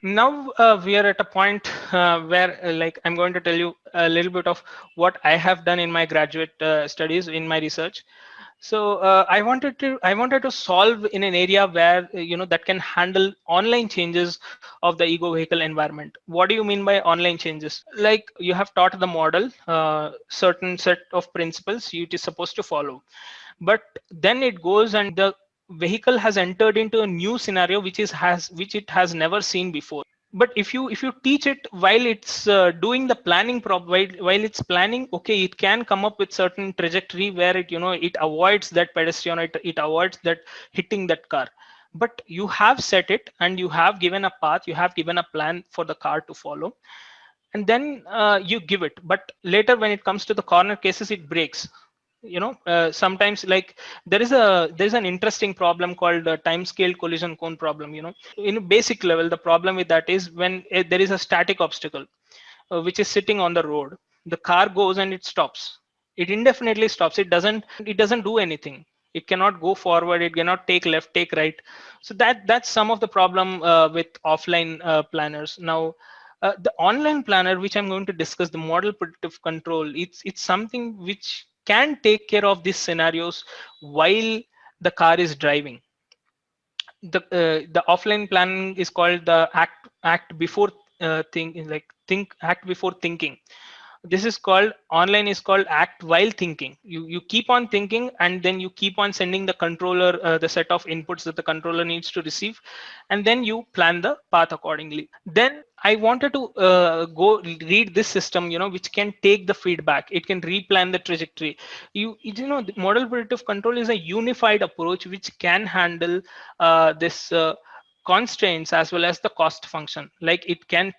Now we are at a point where like I'm going to tell you a little bit of what I have done in my graduate studies in my research. So I wanted to solve in an area where that can handle online changes of the ego vehicle environment. What do you mean by online changes? Like you have taught the model certain set of principles it is supposed to follow, but then it goes and the vehicle has entered into a new scenario which it has never seen before. But if you teach it while it's doing the planning while it's planning, okay, it can come up with certain trajectory where it avoids that pedestrian, it avoids that hitting that car. But you have set it and you have given a path, you have given a plan for the car to follow, and then you give it. But later when it comes to the corner cases, it breaks. Sometimes, like, there's an interesting problem called time scale collision cone problem. In a basic level, the problem with that is when there is a static obstacle which is sitting on the road, the car goes and it stops. It indefinitely stops. It doesn't do anything. It cannot go forward, it cannot take left, take right. So that's some of the problem with offline planners. Now the online planner, which I'm going to discuss, the model predictive control, it's something which can take care of these scenarios while the car is driving. The offline planning is called the act before think act before thinking. This is called online is called act while thinking. You keep on thinking, and then you keep on sending the controller the set of inputs that the controller needs to receive, and then you plan the path accordingly. Then I wanted to go read this system, which can take the feedback, it can replan the trajectory. The model predictive control is a unified approach which can handle this constraints as well as the cost function. Like it can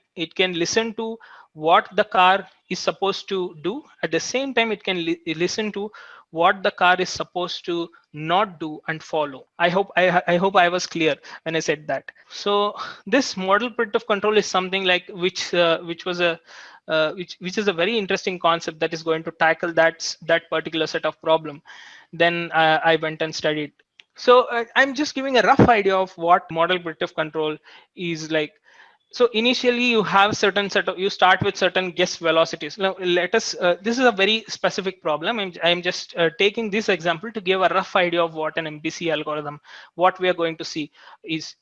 listen to what the car is supposed to do. At the same time, it can listen to what the car is supposed to not do and follow. I hope I was clear when I said that. So this model predictive control is something like which is a very interesting concept that is going to tackle that particular set of problem. Then I went and studied. So I'm just giving a rough idea of what model predictive control is like. So initially you have you start with certain guess velocities. Now let us this is a very specific problem. I'm just taking this example to give a rough idea of what an MPC algorithm, what we are going to see is.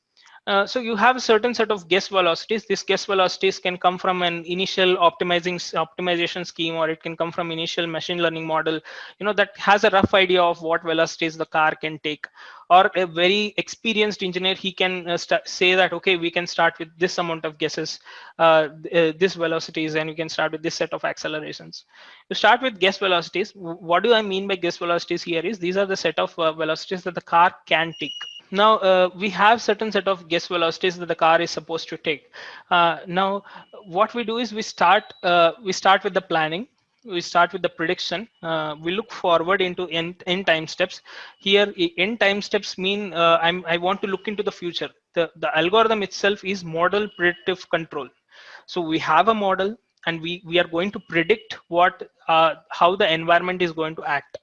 So you have a certain set of guess velocities. These guess velocities can come from an initial optimization scheme, or it can come from initial machine learning model, that has a rough idea of what velocities the car can take. Or a very experienced engineer, he can say that, okay, we can start with this amount of guesses, this velocities, and we can start with this set of accelerations. To start with guess velocities, what do I mean by guess velocities here is these are the set of velocities that the car can take. Now we have certain set of guess velocities that the car is supposed to take. Now what we do is we start with the planning, we start with the prediction, we look forward into n time steps. Here n time steps mean I want to look into the future. The algorithm itself is model predictive control. So we have a model, and we are going to predict how the environment is going to act.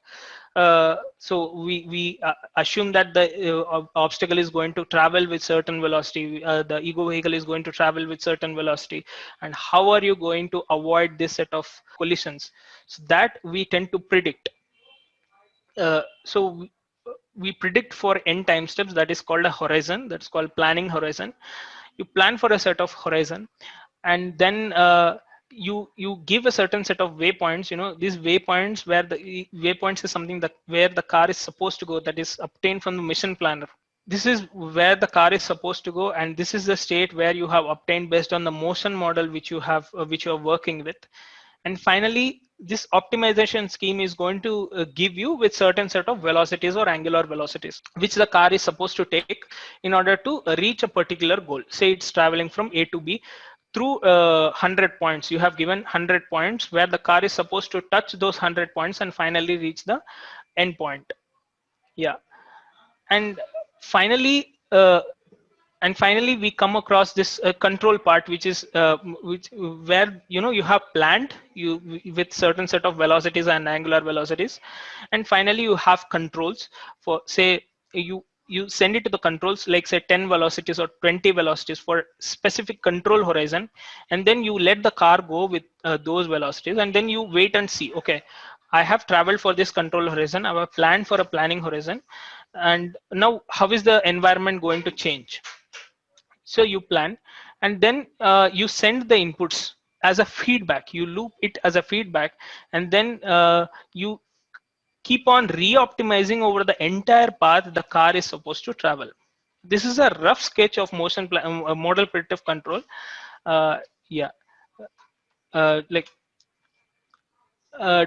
So we assume that the obstacle is going to travel with certain velocity, the ego vehicle is going to travel with certain velocity, and how are you going to avoid this set of collisions. So that we tend to predict. So we predict for n time steps, that is called a horizon, that's called planning horizon. You plan for a set of horizon, and then you give a certain set of waypoints. These waypoints, where the waypoints is something that where the car is supposed to go, that is obtained from the mission planner. This is where the car is supposed to go, and this is the state where you have obtained based on the motion model which you are working with. And finally, this optimization scheme is going to give you with certain set of velocities or angular velocities which the car is supposed to take in order to reach a particular goal. Say it's traveling from A to B through 100 points. You have given 100 points where the car is supposed to touch those 100 points and finally reach the end point. Yeah. And finally, we come across this control part, which is where you have planned with certain set of velocities and angular velocities, and finally you have controls for, say, you send it to the controls, like say 10 velocities or 20 velocities for specific control horizon, and then you let the car go with those velocities, and then you wait and see, okay, I have traveled for this control horizon, I have planned for a planning horizon, and now how is the environment going to change? So you plan, and then you send the inputs as a feedback, you loop it as a feedback, and then you keep on re-optimizing over the entire path the car is supposed to travel. This is a rough sketch of model predictive control. uh, yeah like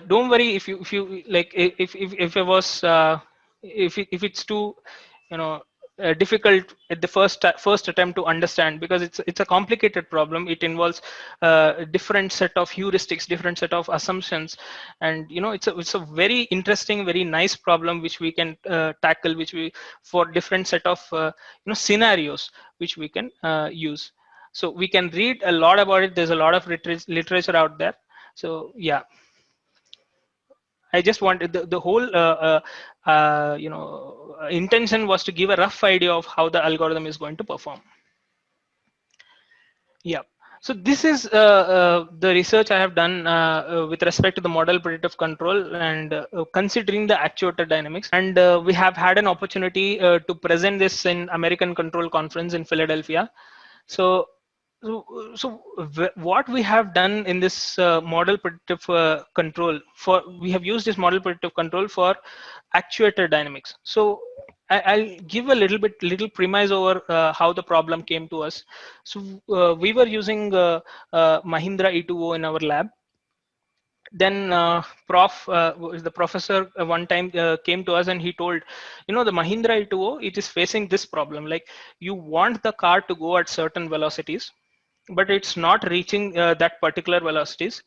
don't worry if you like if it was if it's too, you know, difficult at the first attempt to understand, because it's a complicated problem. It involves different set of heuristics, different set of assumptions, and you know, it's a very interesting, very nice problem which we can tackle, which we, for different set of you know, scenarios which we can use. So we can read a lot about it. There's a lot of literature out there. So yeah, I just wanted the whole you know, intention was to give a rough idea of how the algorithm is going to perform. Yeah. So this is the research I have done with respect to the model predictive control, and considering the actuator dynamics. And we have had an opportunity to present this in American Control Conference in Philadelphia. So, what we have done in this model predictive control, for we have used this model predictive control for actuator dynamics. So I'll give a little premise over how the problem came to us. So we were using Mahindra E2O in our lab. Then the professor one time came to us and he told, you know, the Mahindra E2O, it is facing this problem. Like, you want the car to go at certain velocities, but it's not reaching that particular velocities.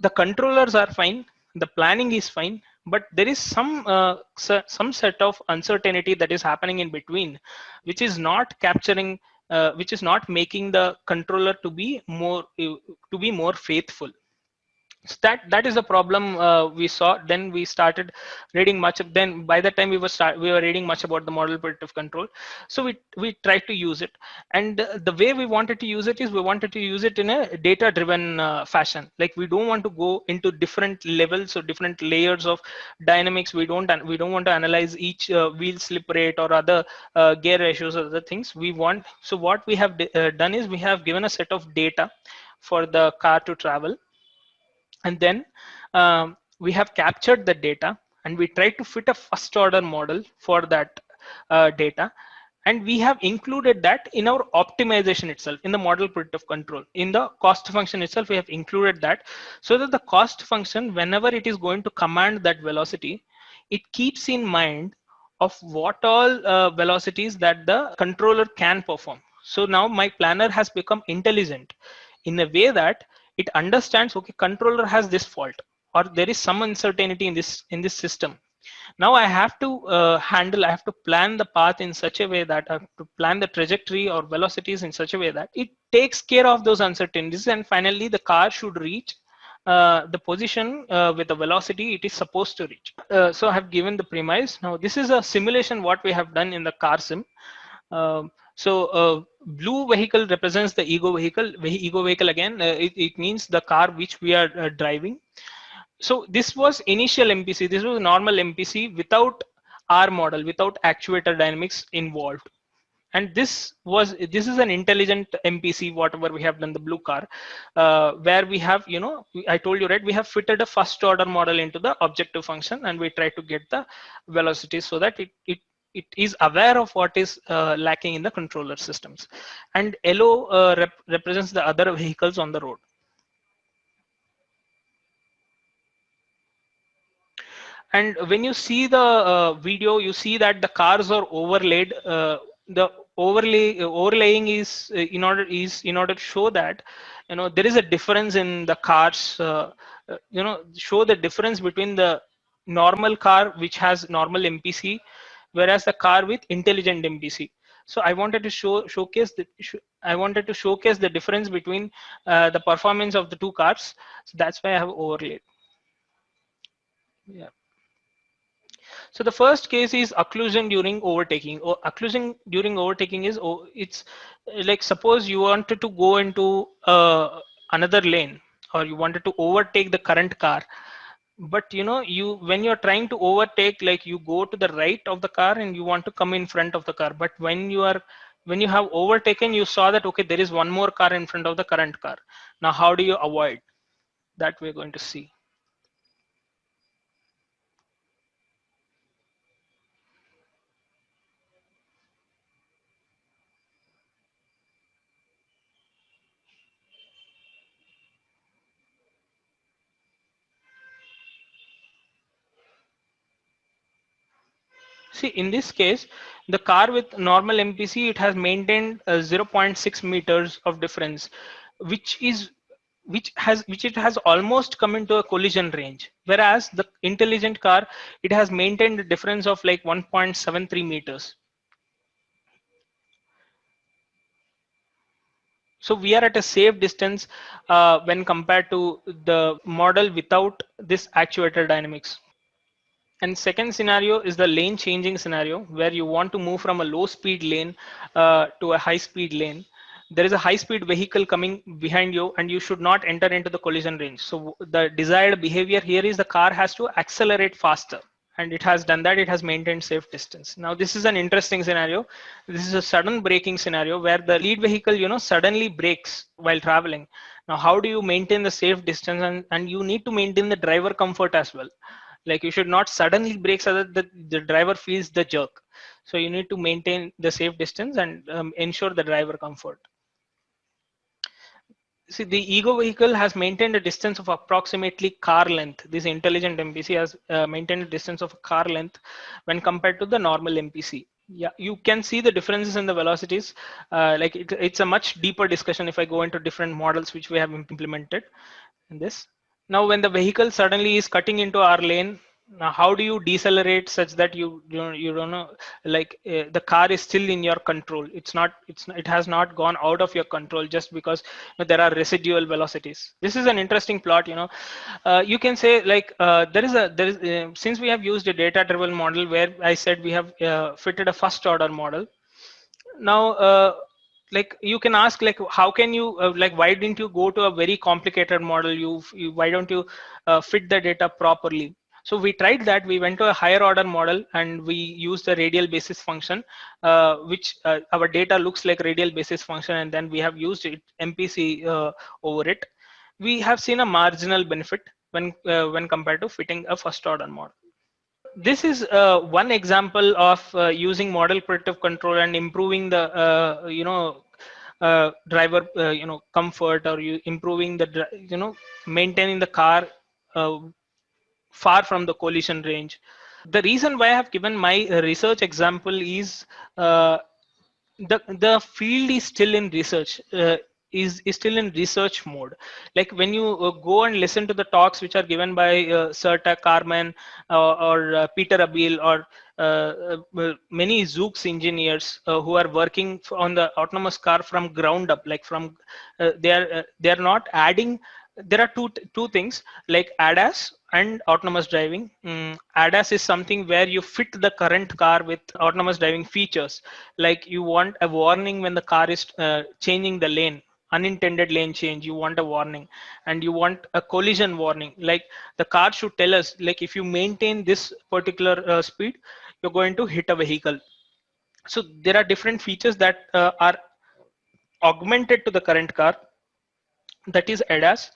The controllers are fine, the planning is fine, but there is some set of uncertainty that is happening in between, which is not capturing, which is not making the controller to be more faithful. So that is the problem we saw. Then we started reading much of, then by the time we were reading much about the model predictive control. So we tried to use it, and the way we wanted to use it is we wanted to use it in a data driven fashion. Like, we don't want to go into different levels or different layers of dynamics. We don't want to analyze each wheel slip rate or other gear ratios or other things we want. So what we have done is we have given a set of data for the car to travel, and then we have captured the data, and we try to fit a first order model for that data, and we have included that in our optimization itself, in the model predictive control. In the cost function itself, we have included that, so that the cost function, whenever it is going to command that velocity, it keeps in mind of what all velocities that the controller can perform. So now my planner has become intelligent in a way that it understands, okay, controller has this fault, or there is some uncertainty in this system. Now I have to I have to plan the path in such a way that I have to plan the trajectory or velocities in such a way that it takes care of those uncertainties, and finally the car should reach the position with the velocity it is supposed to reach. So I have given the premise. Now this is a simulation what we have done in the car sim. Blue vehicle represents the ego vehicle. Ego vehicle, again, it means the car which we are driving. So this was initial MPC. This was normal MPC without R model, without actuator dynamics involved. And this is an intelligent MPC, whatever we have done, the blue car, where we have, you know, I told you, right, we have fitted a first order model into the objective function, and we try to get the velocity so that it is aware of what is lacking in the controller systems. And yellow represents the other vehicles on the road. And when you see the video, you see that the cars are overlaid. The overlaying is in order to show that, you know, there is a difference in the cars. You know, show the difference between the normal car which has normal MPC, whereas the car with intelligent MPC. So I wanted to showcase the difference between the performance of the two cars. So that's why I have overlaid. Yeah. So the first case is occlusion during overtaking. Or occlusion during overtaking is, it's like, suppose you wanted to go into another lane, or you wanted to overtake the current car, but you, when you're trying to overtake, like, you go to the right of the car and you want to come in front of the car, but when you have overtaken, you saw that, okay, there is one more car in front of the current car. Now how do you avoid that? We're going to see. See, in this case, the car with normal MPC, it has maintained 0.6 meters of difference, which is which it has almost come into a collision range. Whereas the intelligent car, it has maintained a difference of like 1.73 meters. So we are at a safe distance when compared to the model without this actuator dynamics. And second scenario is the lane changing scenario, where you want to move from a low speed lane to a high speed lane. There is a high speed vehicle coming behind you and you should not enter into the collision range. So the desired behavior here is the car has to accelerate faster, and it has done that. It has maintained safe distance. Now this is an interesting scenario. This is a sudden braking scenario where the lead vehicle, suddenly brakes while traveling. Now how do you maintain the safe distance? And you need to maintain the driver comfort as well. Like, you should not suddenly brake so that the driver feels the jerk. So you need to maintain the safe distance and ensure the driver comfort. See, the ego vehicle has maintained a distance of approximately car length. This intelligent MPC has maintained a distance of car length when compared to the normal MPC. Yeah, you can see the differences in the velocities. Like, it's a much deeper discussion if I go into different models which we have implemented in this. Now, when the vehicle suddenly is cutting into our lane, now how do you decelerate such that you don't know, like, the car is still in your control? It has not gone out of your control just because there are residual velocities. This is an interesting plot. You can say, like, since we have used a data driven model, where I said we have fitted a first order model. Now like, you can ask, like, how can you like, why didn't you go to a very complicated model? Why don't you fit the data properly? So we tried that. We went to a higher order model and we used the radial basis function, which our data looks like radial basis function, and then we have used it MPC over it. We have seen a marginal benefit when compared to fitting a first order model. This is one example of using model predictive control and improving the driver comfort, or you improving the maintaining the car uh, far from the collision range. The reason why I have given my research example is uh, the field is still in research, is still in research mode. Like, when you go and listen to the talks which are given by Serta Carmen, or Peter Abil, or many Zoox engineers who are working on the autonomous car from ground up, like, from they are not adding. There are two things, like ADAS and autonomous driving. ADAS is something where you fit the current car with autonomous driving features. Like, you want a warning when the car is changing the lane, unintended lane change, you want a warning. And you want a collision warning, like, the car should tell us, like, if you maintain this particular speed, you're going to hit a vehicle. So there are different features that are augmented to the current car, that is ADAS.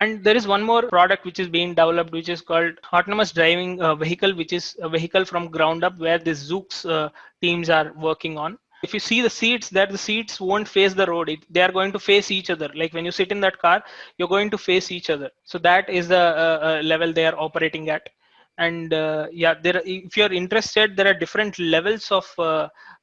And there is one more product which is being developed, which is called autonomous driving vehicle, which is a vehicle from ground up, where the Zoox teams are working on. If you see the seats, that the seats won't face the road, they are going to face each other. Like, when you sit in that car, you're going to face each other. So that is the level they are operating at. And yeah, if you're interested, there are different levels of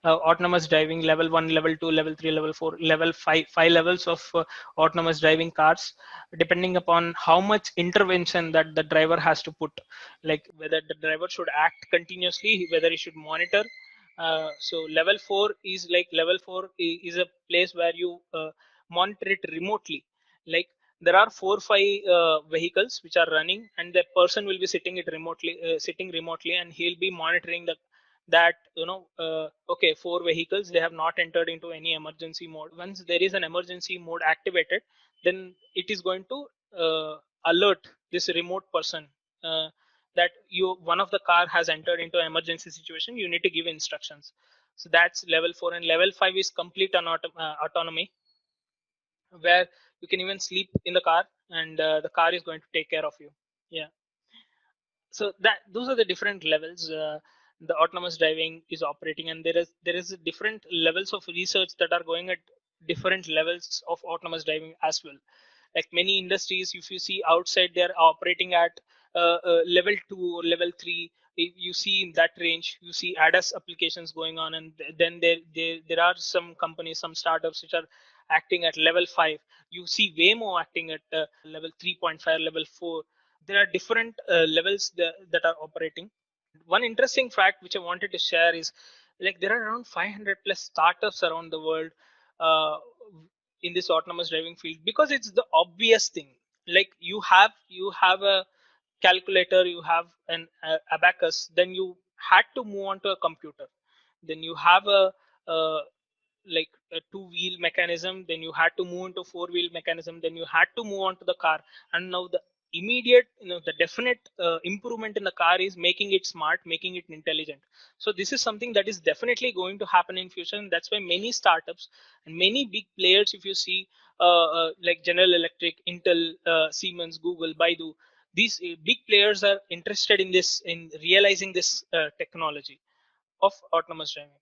autonomous driving: level 1, level 2, level 3, level 4, level 5, 5 levels of autonomous driving cars, depending upon how much intervention that the driver has to put, like, whether the driver should act continuously, whether he should monitor. So level 4 is like, level 4 is a place where you monitor it remotely. Like, there are 4 5 vehicles which are running, and the person will be sitting remotely, and he'll be monitoring that okay, 4 vehicles, they have not entered into any emergency mode. Once there is an emergency mode activated, then it is going to alert this remote person that one of the car has entered into an emergency situation, you need to give instructions. So that's level 4. And level 5 is complete autonomy, where you can even sleep in the car, and the car is going to take care of you. Yeah. So that those are the different levels the autonomous driving is operating, and there is different levels of research that are going at different levels of autonomous driving as well. Like many industries, if you see outside, they're operating at level 2 or level 3. If you see in that range, you see ADAS applications going on, and then there are some companies, some startups which are acting at level 5. You see Waymo acting at level 3.5, level 4. There are different levels that are operating. One interesting fact which I wanted to share is, like, there are around 500 plus startups around the world uh, in this autonomous driving field, because it's the obvious thing. Like, you have a calculator, you have an abacus, then you had to move on to a computer. Then you have a like a two-wheel mechanism, then you had to move into four-wheel mechanism, then you had to move on to the car. And now the immediate, the definite improvement in the car is making it smart, making it intelligent. So this is something that is definitely going to happen in future, and that's why many startups and many big players, if you see like General Electric, Intel, Siemens, Google, Baidu, these big players are interested in this, in realizing this technology of autonomous driving.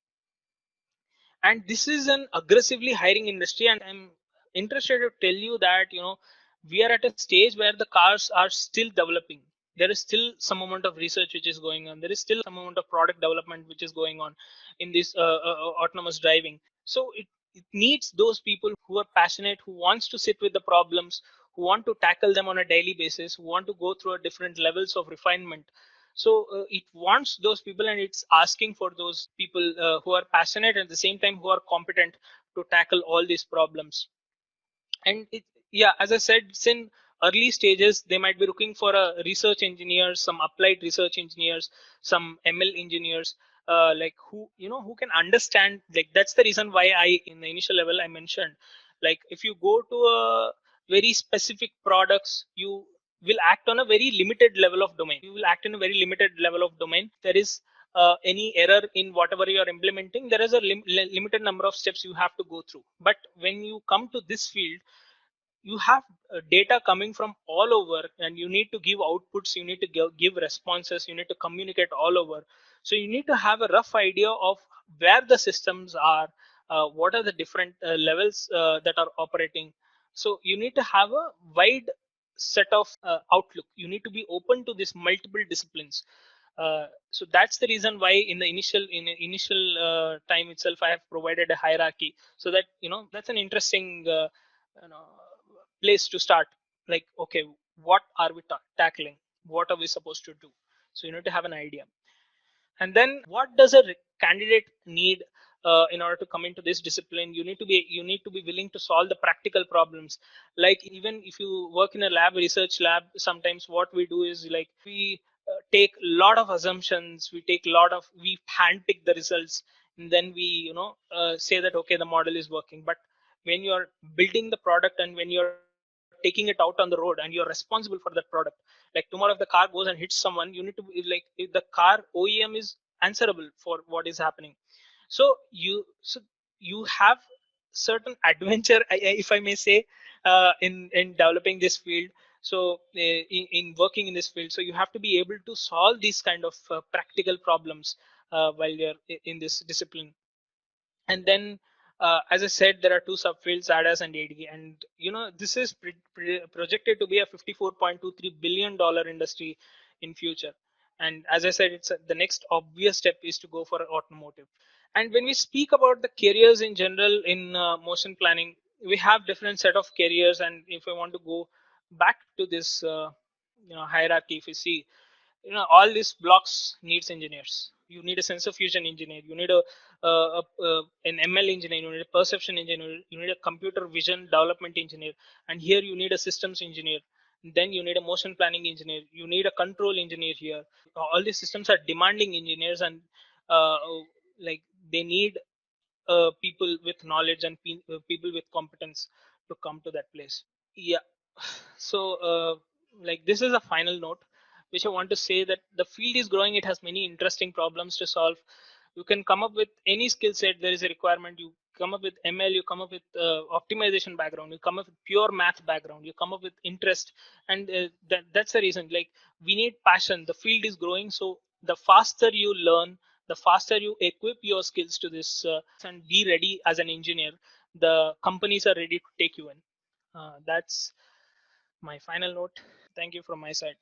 And this is an aggressively hiring industry, and I'm interested to tell you that we are at a stage where the cars are still developing. There is still some amount of research which is going on, there is still some amount of product development which is going on in this autonomous driving. So it needs those people who are passionate, who wants to sit with the problems, who want to tackle them on a daily basis, who want to go through a different levels of refinement. So it wants those people, and it's asking for those people who are passionate, at the same time who are competent to tackle all these problems. And yeah, as I said, it's in early stages. They might be looking for a research engineers, some applied research engineers, some ML engineers, like who can understand. Like, that's the reason why I, in the initial level, I mentioned, like, if you go to a very specific products, you will act on a very limited level of domain. You will act in a very limited level of domain. There is any error in whatever you are implementing, there is a limited number of steps you have to go through. But when you come to this field, you have data coming from all over, and you need to give outputs, you need to give responses, you need to communicate all over. So you need to have a rough idea of where the systems are, what are the different levels that are operating. So you need to have a wide set of outlook. You need to be open to this multiple disciplines. So that's the reason why in the initial time itself, I have provided a hierarchy, so that that's an interesting you know place to start. Like, okay, what are we tackling, what are we supposed to do? So you need to have an idea. And then, what does a candidate need in order to come into this discipline? You need to be willing to solve the practical problems. Like, even if you work in a research lab, sometimes what we do is, like, we take a lot of assumptions, we handpick the results, and then we say that, okay, the model is working. But when you're building the product, and when you're taking it out on the road, and you're responsible for that product, like, tomorrow if the car goes and hits someone, you need to be, like, if the car OEM is answerable for what is happening. So you have certain adventure, if I may say, in developing this field. So in working in this field, so you have to be able to solve these kind of practical problems while you're in this discipline. And then, as I said, there are two subfields, ADAS and AD, and this is projected to be a $54.23 billion industry in future. And as I said, the next obvious step is to go for automotive. And when we speak about the careers in general in motion planning, we have different set of careers. And if I want to go back to this hierarchy, if you see, all these blocks needs engineers. You need a sensor fusion engineer, you need an ML engineer, you need a perception engineer, you need a computer vision development engineer, and here you need a systems engineer. Then you need a motion planning engineer, you need a control engineer here. All these systems are demanding engineers, and uh, like they need people with knowledge and people with competence to come to that place. Yeah. So like this is a final note which I want to say, that the field is growing, it has many interesting problems to solve. You can come up with any skill set, there is a requirement. You come up with ML, you come up with optimization background, you come up with pure math background, you come up with interest, and that's the reason, like we need passion. The field is growing, so the faster you learn, the faster you equip your skills to this and be ready as an engineer, the companies are ready to take you in. That's my final note. Thank you from my side.